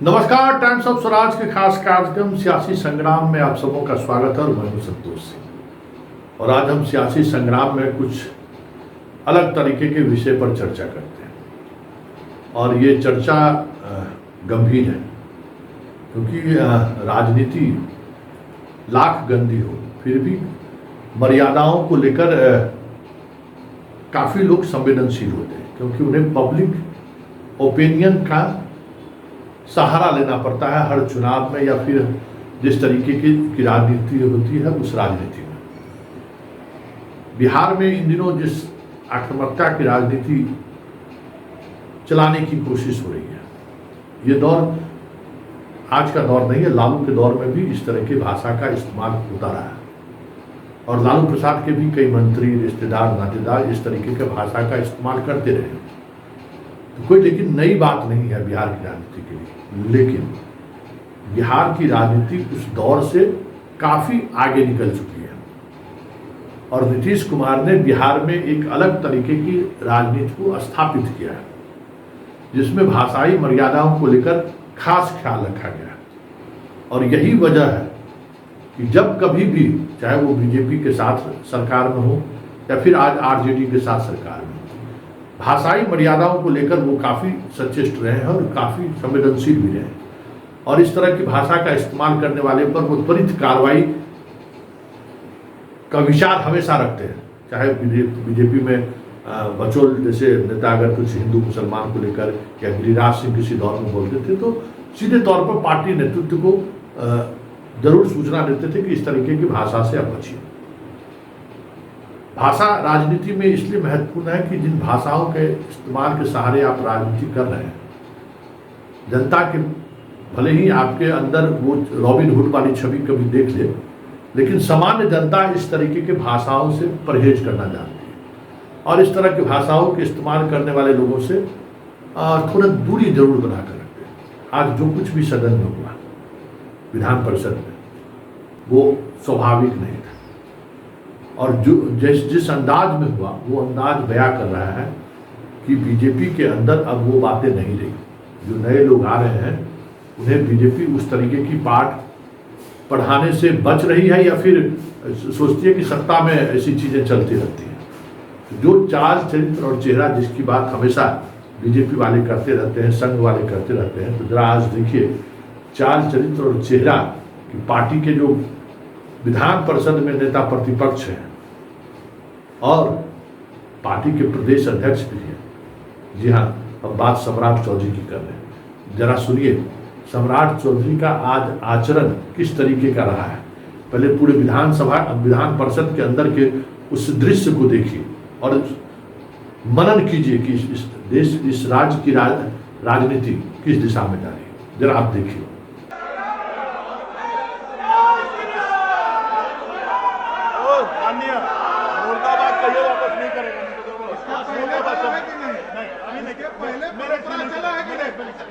नमस्कार। Times of Swaraj के खास कार्यक्रम सियासी संग्राम में आप सबों का स्वागत है और मैं हूं संतोष सिंह। और आज हम सियासी संग्राम में कुछ अलग तरीके के विषय पर चर्चा करते हैं और ये चर्चा गंभीर है, क्योंकि राजनीति लाख गंदी हो फिर भी मर्यादाओं को लेकर काफ़ी लोग संवेदनशील होते हैं, क्योंकि उन्हें पब्लिक ओपिनियन का सहारा लेना पड़ता है हर चुनाव में, या फिर जिस तरीके की राजनीति होती है उस राजनीति में। बिहार में इन दिनों जिस आक्रामकता की राजनीति चलाने की कोशिश हो रही है, ये दौर आज का दौर नहीं है। लालू के दौर में भी इस तरह की भाषा का इस्तेमाल होता रहा है और लालू प्रसाद के भी कई मंत्री, रिश्तेदार, नातेदार इस तरीके के भाषा का इस्तेमाल करते रहे। तो कोई लेकिन नई बात नहीं है बिहार की राजनीति के लिए, लेकिन बिहार की राजनीति उस दौर से काफ़ी आगे निकल चुकी है और नीतीश कुमार ने बिहार में एक अलग तरीके की राजनीति को स्थापित किया है, जिसमें भाषाई मर्यादाओं को लेकर खास ख्याल रखा गया है। और यही वजह है कि जब कभी भी, चाहे वो बीजेपी के साथ सरकार में हो या फिर आज आरजेडी के साथ सरकार में, भाषाई मर्यादाओं को लेकर वो काफ़ी सचेष्ट रहे हैं और काफ़ी संवेदनशील भी रहे हैं। और इस तरह की भाषा का इस्तेमाल करने वाले पर वो त्वरित कार्रवाई का विचार हमेशा रखते हैं। चाहे बीजेपी में बचोल जैसे नेता अगर कुछ हिंदू मुसलमान को लेकर या गिरिराज सिंह किसी दौर में बोलते थे तो सीधे तौर पर पार्टी नेतृत्व को जरूर सूचना देते थे कि इस तरीके की भाषा से आप बचिए। भाषा राजनीति में इसलिए महत्वपूर्ण है कि जिन भाषाओं के इस्तेमाल के सहारे आप राजनीति कर रहे हैं, जनता के भले ही आपके अंदर वो रॉबिन हुड वाली छवि कभी देख ले, लेकिन सामान्य जनता इस तरीके के भाषाओं से परहेज करना जानती है और इस तरह की भाषाओं के इस्तेमाल करने वाले लोगों से थोड़ा दूरी जरूर बनाकर रखते हैं। आज जो कुछ भी सदन में हुआ, विधान परिषद में, वो स्वाभाविक नहीं था और जो जिस अंदाज में हुआ वो अंदाज बयां कर रहा है कि बीजेपी के अंदर अब वो बातें नहीं रही। जो नए लोग आ रहे हैं उन्हें बीजेपी उस तरीके की पाठ पढ़ाने से बच रही है या फिर सोचती है कि सत्ता में ऐसी चीज़ें चलती रहती हैं। जो चाल, चरित्र और चेहरा जिसकी बात हमेशा बीजेपी वाले करते रहते हैं, संघ वाले करते रहते हैं, तो जरा आज देखिए चाल, चरित्र और चेहरा की पार्टी के जो विधान परिषद में नेता प्रतिपक्ष हैं और पार्टी के प्रदेश अध्यक्ष भी हैं। जी हाँ, अब बात सम्राट चौधरी की कर रहे हैं। जरा सुनिए सम्राट चौधरी का आज आचरण किस तरीके का रहा है। पहले पूरे विधान परिषद के अंदर के उस दृश्य को देखिए और मनन कीजिए कि इस राज्य की राजनीति किस दिशा में जा रही है। जरा आप देखिए।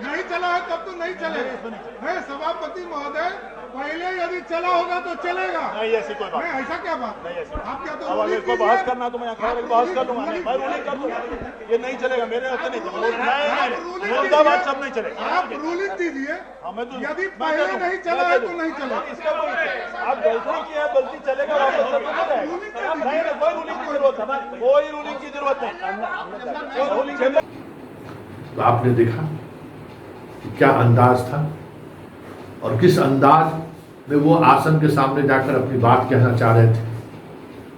नहीं चला है तब तो नहीं चलेगा। है सभापति महोदय, पहले यदि चला होगा तो चलेगा। नहीं ऐसी कोई बात नहीं, ऐसा क्या बात नहीं। ऐसी आप क्या तो अब इसको बहस करना तो मैं बहस कर लूंगा। मैं रूलिंग कर दूंगा, ये नहीं चलेगा मेरे हाथ से नहीं चलेगा। मुर्दाबाद सब नहीं चलेगा। आप रूलिंग दीजिए, हमें तो यदि पहले नहीं चला है तो नहीं चलेगा। इसका आप गलती की है, गलती चलेगा वापस तो नहीं जाएगा। नहीं, कोई रूलिंग की जरूरत है, कोई रूलिंग की जरूरत नहीं। तो आपने देखा कि क्या अंदाज था और किस अंदाज में वो आसन के सामने जाकर अपनी बात कहना चाह रहे थे।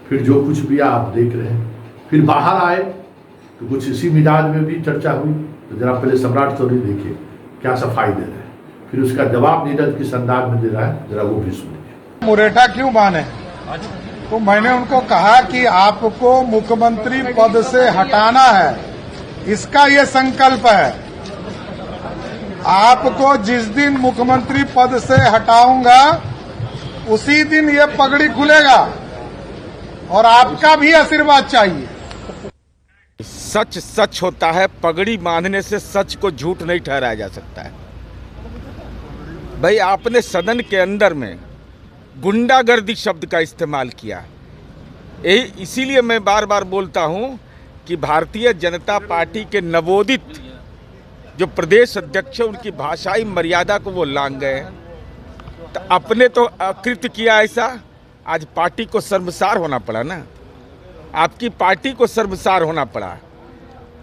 फिर जो कुछ भी आप देख रहे हैं, फिर बाहर आए तो कुछ इसी मिजाज में भी चर्चा हुई। तो जरा पहले सम्राट चौधरी देखिए क्या सफाई दे रहे हैं, फिर उसका जवाब नीरज किस अंदाज में दे रहा है, जरा वो भी सुनिए। मुरेठा क्यों माने? तो मैंने उनको कहा कि आपको मुख्यमंत्री पद से हटाना है, इसका ये संकल्प है। आपको जिस दिन मुख्यमंत्री पद से हटाऊंगा उसी दिन ये पगड़ी खुलेगा और आपका भी आशीर्वाद चाहिए। सच सच होता है, पगड़ी बांधने से सच को झूठ नहीं ठहराया जा सकता है। भाई आपने सदन के अंदर में गुंडागर्दी शब्द का इस्तेमाल किया, इसीलिए मैं बार बार बोलता हूं कि भारतीय जनता पार्टी के नवोदित जो प्रदेश अध्यक्ष है उनकी भाषाई मर्यादा को वो लांघ गए हैं। तो अपने तो अकृत्य किया ऐसा, आज पार्टी को शर्मसार होना पड़ा ना, आपकी पार्टी को शर्मसार होना पड़ा।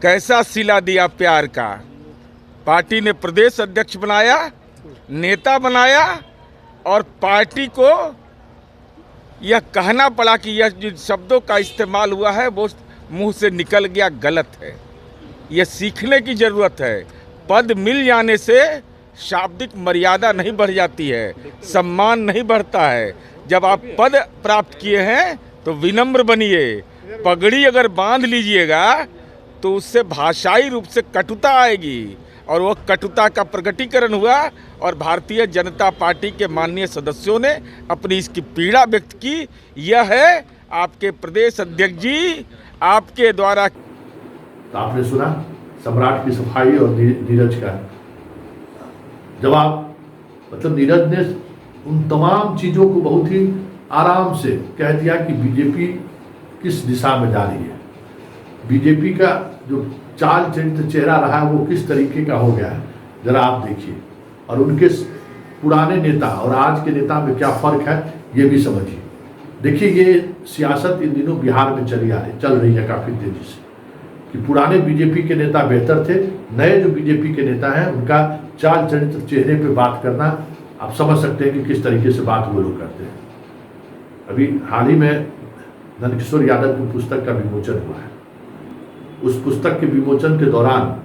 कैसा सिला दिया प्यार का, पार्टी ने प्रदेश अध्यक्ष बनाया, नेता बनाया, और पार्टी को यह कहना पड़ा कि यह जिन शब्दों का इस्तेमाल हुआ है वो मुंह से निकल गया गलत है। यह सीखने की ज़रूरत है। पद मिल जाने से शाब्दिक मर्यादा नहीं बढ़ जाती है, सम्मान नहीं बढ़ता है। जब आप पद प्राप्त किए हैं तो विनम्र बनिए। पगड़ी अगर बांध लीजिएगा तो उससे भाषाई रूप से कटुता आएगी, और वो कटुता का प्रकटीकरण हुआ। और भारतीय जनता पार्टी के माननीय सदस्यों ने अपनी इसकी पीड़ा व्यक्त की। यह है आपके प्रदेश अध्यक्ष जी आपके द्वारा। तो आपने सुना सम्राट की सफाई और नीरज का जवाब। मतलब नीरज ने उन तमाम चीज़ों को बहुत ही आराम से कह दिया कि बीजेपी किस दिशा में जा रही है, बीजेपी का जो चाल चरित्र चेहरा रहा है वो किस तरीके का हो गया है, जरा आप देखिए। और उनके पुराने नेता और आज के नेता में क्या फ़र्क है ये भी समझिए। देखिए ये सियासत इन दिनों बिहार में चल रही है काफ़ी तेज़ी से, कि पुराने बीजेपी के नेता बेहतर थे, नए जो बीजेपी के नेता हैं उनका चाल चरित्र चेहरे पे बात करना आप समझ सकते हैं कि किस तरीके से बात वो लोग करते हैं। अभी हाल ही में नंदकिशोर यादव की पुस्तक का विमोचन हुआ है। उस पुस्तक के विमोचन के दौरान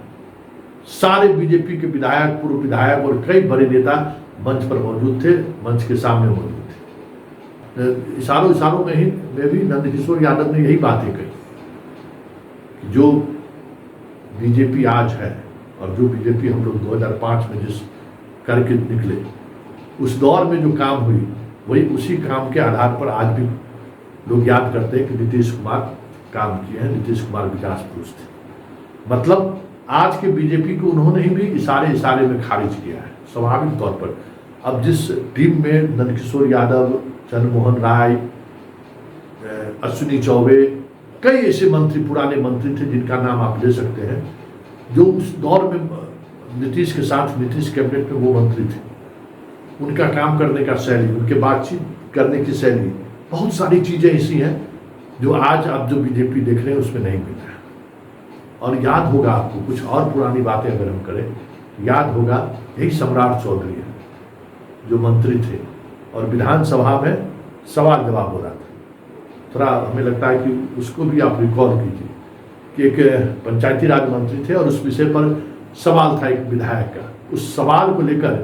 सारे बीजेपी के विधायक, पूर्व विधायक और कई बड़े नेता मंच पर मौजूद थे, मंच के सामने मौजूद थे। इशारों में भी नंदकिशोर यादव ने यही बातें कही कि जो बीजेपी आज है और जो बीजेपी हम लोग 2005 में जिस करके निकले, उस दौर में जो काम हुई वही उसी काम के आधार पर आज भी लोग याद करते हैं कि नीतीश कुमार काम किए हैं, नीतीश कुमार विकास पुरुष थे। मतलब आज के बीजेपी को उन्होंने ही भी इशारे में खारिज किया है स्वाभाविक तौर पर। अब जिस टीम में नंदकिशोर यादव, चंद्रमोहन राय, अश्विनी चौबे, कई ऐसे मंत्री, पुराने मंत्री थे जिनका नाम आप ले सकते हैं, जो उस दौर में नीतीश के साथ नीतीश कैबिनेट में वो मंत्री थे। उनका काम करने का शैली, उनके बातचीत करने की शैली, बहुत सारी चीज़ें ऐसी हैं जो आज आप जो बीजेपी देख रहे हैं उसमें नहीं मिल रहा है। और याद होगा आपको, कुछ और पुरानी बातें अगर हम करें, याद होगा यही सम्राट चौधरी है जो मंत्री थे और विधानसभा में सवाल जवाब हो रहा था। थोड़ा हमें लगता है कि उसको भी आप रिकॉल कीजिए कि एक पंचायती राज मंत्री थे और उस विषय पर सवाल था एक विधायक का। उस सवाल को लेकर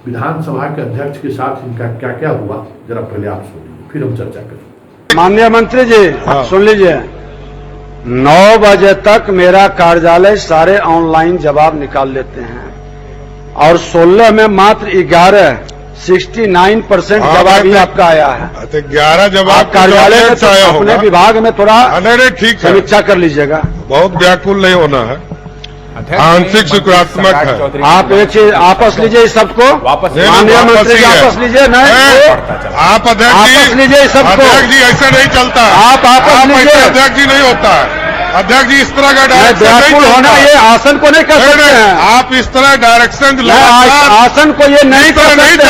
विधानसभा के अध्यक्ष के साथ इनका क्या क्या हुआ, जरा पहले आप सुन लीजिए, फिर हम चर्चा करें। माननीय मंत्री जी सुन लीजिए, 9 बजे तक मेरा कार्यालय सारे ऑनलाइन जवाब निकाल लेते हैं और 16 में मात्र 69% जवाब ही आपका आया है। 11 जवाब कार्यालय में तो अपने विभाग में थोड़ा ठीक है, समीक्षा कर लीजिएगा। बहुत व्याकुल नहीं होना है, आंशिक सकारात्मक है। आप एक चीज आपस लीजिए इस सबको, माननीय मंत्री जी आपस लीजिए। नहीं आप अध्यक्ष लीजिए इस सबको। अध्यक्ष जी ऐसा नहीं चलता है, आप आपस लीजिए। अध्यक्ष जी नहीं होता है, अध्यक्ष जी इस तरह का व्याकुल होना ये आसन को नहीं कर सकते हैं। आप इस तरह डायरेक्शन आसन को ये नहीं कर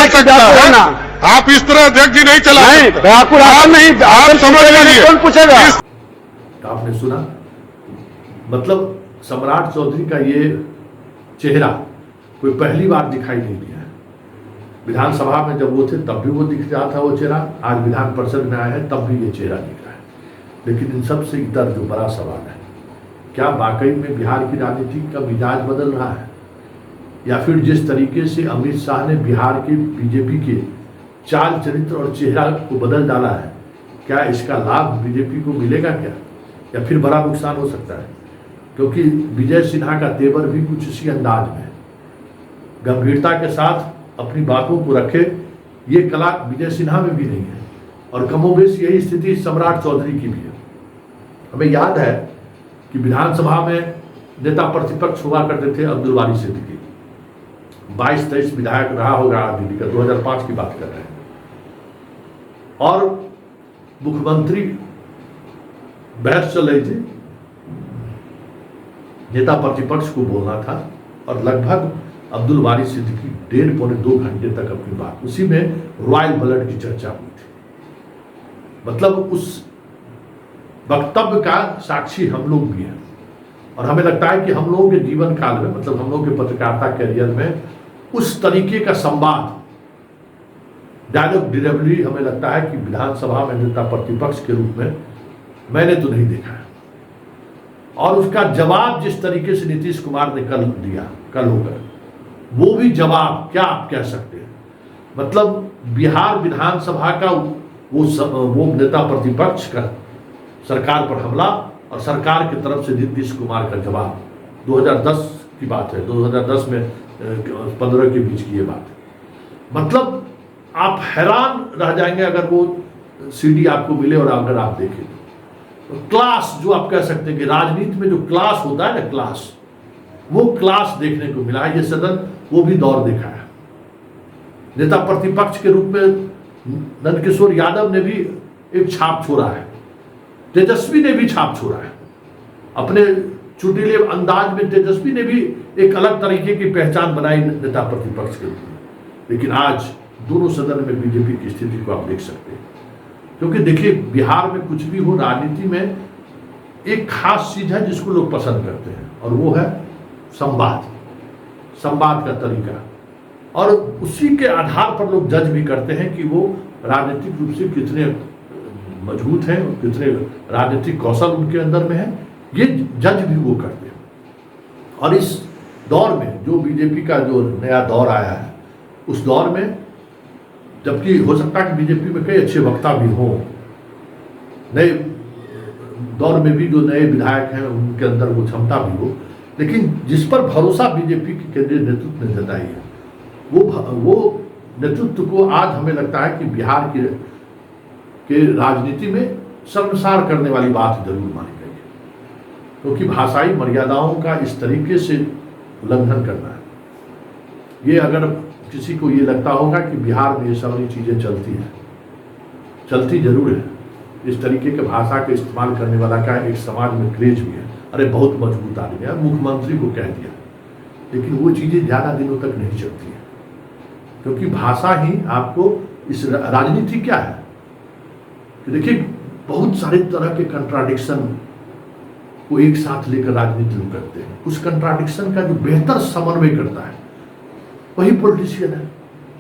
सकते हैं। आप इस तरह अध्यक्ष जी नहीं चला नहीं, व्याकुल आसन नहीं, आप समझ लीजिए। कौन पूछेगा? आपने सुना, मतलब सम्राट चौधरी का ये चेहरा कोई पहली बार दिखाई नहीं दिया है। विधानसभा में जब वो थे तब भी वो दिख रहा था वो चेहरा, आज विधान परिषद में आया है तब भी ये चेहरा दिख रहा है। लेकिन इन सबसे इतर जो बड़ा सवाल है, क्या वाकई में बिहार की राजनीति का मिजाज बदल रहा है, या फिर जिस तरीके से अमित शाह ने बिहार के बीजेपी के चाल चरित्र और चेहरा को बदल डाला है, क्या इसका लाभ बीजेपी को मिलेगा क्या, या फिर बड़ा नुकसान हो सकता है? क्योंकि विजय सिन्हा का तेवर भी कुछ इसी अंदाज में, गंभीरता के साथ अपनी बातों को रखे, ये कला विजय सिन्हा में भी नहीं है। और कमोबेश यही स्थिति सम्राट चौधरी की भी है। हमें याद है कि विधानसभा में नेता प्रतिपक्ष हुआ करते थे अब्दुल वारी सिद्दीकी, 22-23 विधायक रहा होगा दिल्ली का, 2005 की बात कर रहे हैं। और मुख्यमंत्री बहस चल रही थी, नेता प्रतिपक्ष को बोलना था और लगभग अब्दुल बारी सिद्दीकी 1.5-2 घंटे तक अपनी बात, उसी में रॉयल ब्लड की चर्चा हुई थी। मतलब उस वक्तव्य का साक्षी हम लोग भी हैं और हमें लगता है कि हम लोगों के जीवन काल में, मतलब हम लोगों के पत्रकारिता कैरियर में उस तरीके का संवाद, डायलॉग डिलीवरी हमें लगता है कि विधानसभा में नेता प्रतिपक्ष के रूप में मैंने तो नहीं देखा है। और उसका जवाब जिस तरीके से नीतीश कुमार ने कल दिया, कल होकर, वो भी जवाब क्या आप कह सकते हैं। मतलब बिहार विधानसभा का वो नेता प्रतिपक्ष का सरकार पर हमला और सरकार की तरफ से नीतीश कुमार का जवाब, 2010 की बात है, 2010 में 15 के बीच की ये बात है। मतलब आप हैरान रह जाएंगे अगर वो सीडी आपको मिले और अगर आप देखें तो क्लास, जो आप कह सकते हैं कि राजनीति में जो क्लास होता है ना, क्लास, वो क्लास देखने को मिला है। ये सदन वो भी दौर देखा है। नेता प्रतिपक्ष के रूप में नंदकिशोर यादव ने भी एक छाप छोड़ा है, तेजस्वी ने भी छाप छोड़ा है अपने चुटीले अंदाज में। तेजस्वी ने भी एक अलग तरीके की पहचान बनाई नेता प्रतिपक्ष के रूप में। लेकिन आज दोनों सदन में बीजेपी की स्थिति को आप देख सकते हैं। क्योंकि देखिए, बिहार में कुछ भी हो, राजनीति में एक खास चीज है जिसको लोग पसंद करते हैं और वो है संवाद, संवाद का तरीका। और उसी के आधार पर लोग जज भी करते हैं कि वो राजनीतिक रूप से कितने मजबूत हैं, कितने राजनीतिक कौशल उनके अंदर में है, ये जज भी वो करते हैं। और इस दौर में जो बीजेपी का जो नया दौर आया है, उस दौर में, जबकि हो सकता है कि बीजेपी में कई अच्छे वक्ता भी हों, नए दौर में भी जो नए विधायक हैं उनके अंदर वो क्षमता भी हो, लेकिन जिस पर भरोसा बीजेपी के केंद्रीय नेतृत्व ने जताई है, वो नेतृत्व को आज हमें लगता है कि बिहार के राजनीति में शर्मसार करने वाली बात जरूर मानी गई है। क्योंकि भाषाई मर्यादाओं का इस तरीके से उल्लंघन करना है, ये अगर किसी को ये लगता होगा कि बिहार में ये सारी चीज़ें चलती हैं, चलती जरूर है। इस तरीके के भाषा का इस्तेमाल करने वाला का एक समाज में क्रेज भी है, अरे बहुत मजबूत आदमी है, मुख्यमंत्री को कह दिया। लेकिन वो चीज़ें ज़्यादा दिनों तक नहीं चलती है, क्योंकि भाषा ही आपको इस राजनीति क्या है कि देखिए, बहुत सारे तरह के कंट्राडिक्शन को एक साथ लेकर राजनीति लोग करते हैं। उस कंट्राडिक्शन का जो बेहतर समन्वय करता है वही पॉलिटिशियन है।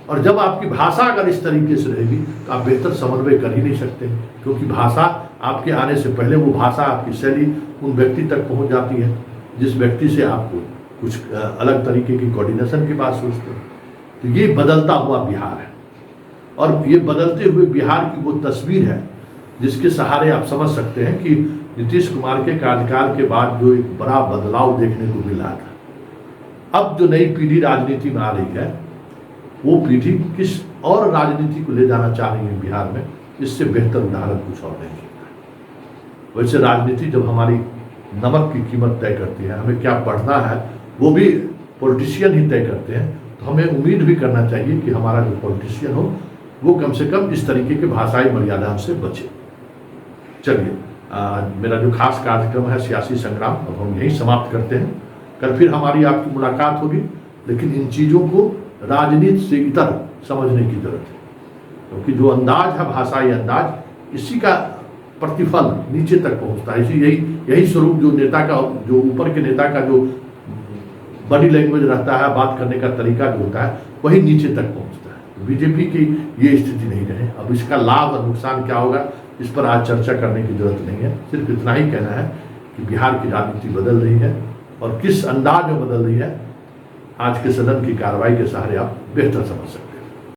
और जब आपकी भाषा अगर इस तरीके से रहेगी तो आप बेहतर समन्वय कर ही नहीं सकते, क्योंकि भाषा आपके आने से पहले वो भाषा, आपकी शैली उन व्यक्ति तक पहुंच जाती है जिस व्यक्ति से आपको कुछ अलग तरीके की कोऑर्डिनेशन की बात सोचते हैं। तो ये बदलता हुआ बिहार है, और ये बदलते हुए बिहार की वो तस्वीर है जिसके सहारे आप समझ सकते हैं कि नीतीश कुमार के कार्यकाल के बाद जो एक बड़ा बदलाव देखने को मिल रहा था, अब जो नई पीढ़ी राजनीति में आ रही है, वो पीढ़ी किस और राजनीति को ले जाना चाह रही है बिहार में, इससे बेहतर उदाहरण कुछ और नहीं है। वैसे राजनीति जब हमारी नमक की कीमत तय करती है, हमें क्या पढ़ना है वो भी पॉलिटिशियन ही तय करते हैं, तो हमें उम्मीद भी करना चाहिए कि हमारा जो पॉलिटिशियन हो वो कम से कम इस तरीके के भाषाई मर्यादा से बचे। चलिए, मेरा जो खास कार्यक्रम है सियासी संग्राम, अब हम यही समाप्त करते हैं। कल फिर हमारी आपकी मुलाकात होगी, लेकिन इन चीज़ों को राजनीति से इतर समझने की जरूरत है, क्योंकि जो अंदाज है, भाषाई अंदाज, इसी का प्रतिफल नीचे तक पहुंचता है। इसी यही स्वरूप जो नेता का, जो ऊपर के नेता का जो बॉडी लैंग्वेज रहता है, बात करने का तरीका जो होता है, वही नीचे तक पहुंचता है। बीजेपी की ये स्थिति नहीं रहे। अब इसका लाभ और नुकसान क्या होगा, इस पर आज चर्चा करने की जरूरत नहीं है। सिर्फ इतना ही कहना है कि बिहार की राजनीति बदल रही है, और किस अंदाज में बदल रही है, आज के सदन की कार्रवाई के सहारे आप बेहतर समझ सकते हैं।